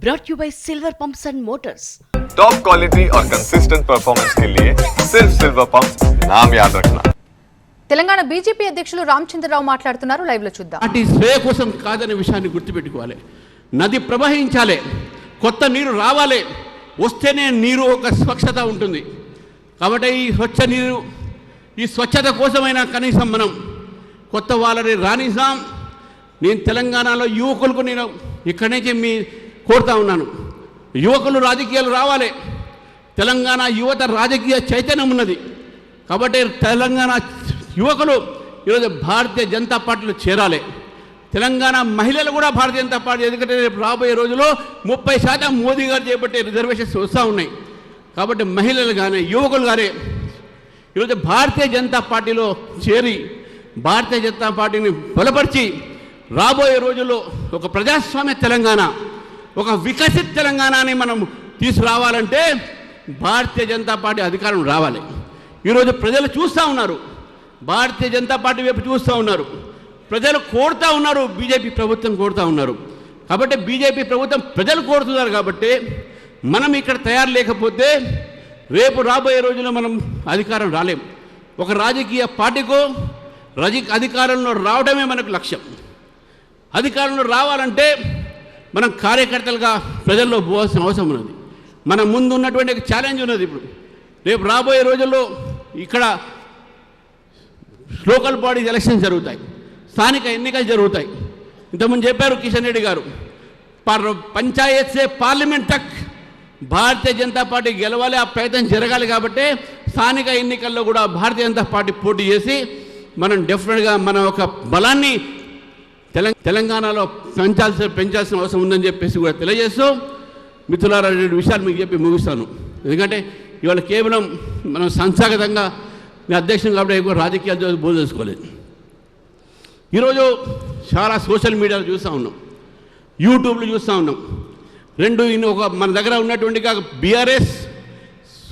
brought you by Silver Pumps and Motors. Top quality और consistent performance के लिए सिर्फ सिल्वर पंप्स नाम याद रखना. తెలంగాణ బీజేపీ అధ్యక్షులు రామచంద్రరావు మాట్లాడుతున్నారు. లైవ్ లో చూద్దాం. పార్టీ శ్రేయ కోసం కాదనే విషయాన్ని గుర్తుపెట్టుకోవాలి. నది ప్రవహించాలి, కొత్త నీరు రావాలి, వస్తేనే నీరు ఒక స్వచ్ఛత ఉంటుంది. కాబట్టి ఈ స్వచ్ఛ నీరు, ఈ స్వచ్ఛత కోసమైనా కనీసం మనం కొత్త వాళ్ళని రాణిస్తాం. నేను తెలంగాణలో యువకులకు నేను ఇక్కడి నుంచి మీ కోరుతా ఉన్నాను, యువకులు రాజకీయాలు రావాలి. తెలంగాణ యువత రాజకీయ చైతన్యం ఉన్నది. కాబట్టి తెలంగాణ యువకులు ఈరోజు భారతీయ జనతా పార్టీలో చేరాలి. తెలంగాణ మహిళలు కూడా భారతీయ జనతా పార్టీ, ఎందుకంటే రేపు రాబోయే రోజుల్లో 30% మోదీ గారు చేపట్టే రిజర్వేషన్స్ వస్తూ ఉన్నాయి. కాబట్టి మహిళలు కానీ యువకులు కానీ ఈరోజు భారతీయ జనతా పార్టీలో చేరి భారతీయ జనతా పార్టీని బలపరిచి రాబోయే రోజుల్లో ఒక ప్రజాస్వామ్య తెలంగాణ, ఒక వికసిత తెలంగాణని మనం తీసుకురావాలంటే భారతీయ జనతా పార్టీ అధికారం రావాలి. ఈరోజు ప్రజలు చూస్తూ ఉన్నారు, భారతీయ జనతా పార్టీ వైపు చూస్తూ ఉన్నారు, ప్రజలు కోరుతూ ఉన్నారు, బీజేపీ ప్రభుత్వం కోరుతూ ఉన్నారు. కాబట్టి బీజేపీ ప్రభుత్వం ప్రజలు కోరుతున్నారు. కాబట్టి మనం ఇక్కడ తయారు లేకపోతే రేపు రాబోయే రోజుల్లో మనం అధికారం రాలేం. ఒక రాజకీయ పార్టీకో అధికారంలో రావడమే మనకు లక్ష్యం. అధికారంలో రావాలంటే మనం కార్యకర్తలుగా ప్రజల్లో పోవాల్సిన అవసరం ఉన్నది. మన ముందు ఉన్నటువంటి ఛాలెంజ్ ఉన్నది. ఇప్పుడు రేపు రాబోయే రోజుల్లో ఇక్కడ లోకల్ బాడీస్ ఎలక్షన్స్ జరుగుతాయి, స్థానిక ఎన్నికలు జరుగుతాయి. ఇంతకుముందు చెప్పారు కిషన్ రెడ్డి గారు, పంచాయత్ సే పార్లమెంట్ తక్ భారతీయ జనతా పార్టీ గెలవాలి, ఆ ప్రయత్నం జరగాలి. కాబట్టి స్థానిక ఎన్నికల్లో కూడా భారతీయ జనతా పార్టీ పోటీ చేసి మనం డెఫినెట్గా మన ఒక బలాన్ని తెలంగాణలో పెంచాల్సిన అవసరం ఉందని చెప్పేసి కూడా తెలియజేస్తూ, మిత్రులారా, 2 విషయాలు మీకు చెప్పి ముగిస్తాను. ఎందుకంటే ఇవాళ కేవలం మనం సంస్థాగతంగా మీ అధ్యక్షుడు కాబట్టి ఎక్కువ రాజకీయాలు బోధ చేసుకోలేదు. ఈరోజు చాలా సోషల్ మీడియాలో చూస్తూ ఉన్నాం, యూట్యూబ్లో చూస్తూ ఉన్నాం. ఒక మన దగ్గర ఉన్నటువంటి బీఆర్ఎస్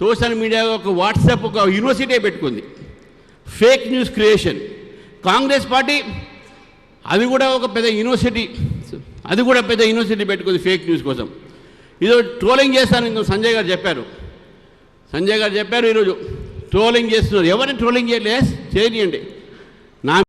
సోషల్ మీడియా, ఒక వాట్సాప్, ఒక యూనివర్సిటీ పెట్టుకుంది, fake news creation. Congress party అది కూడా ఒక పెద్ద యూనివర్సిటీ పెట్టుకుంది ఫేక్ న్యూస్ కోసం. ఈరోజు ట్రోలింగ్ చేస్తాను సంజయ్ గారు చెప్పారు. ఈరోజు ట్రోలింగ్ చేస్తున్నారు. ఎవరిని ట్రోలింగ్ చేయనియండి.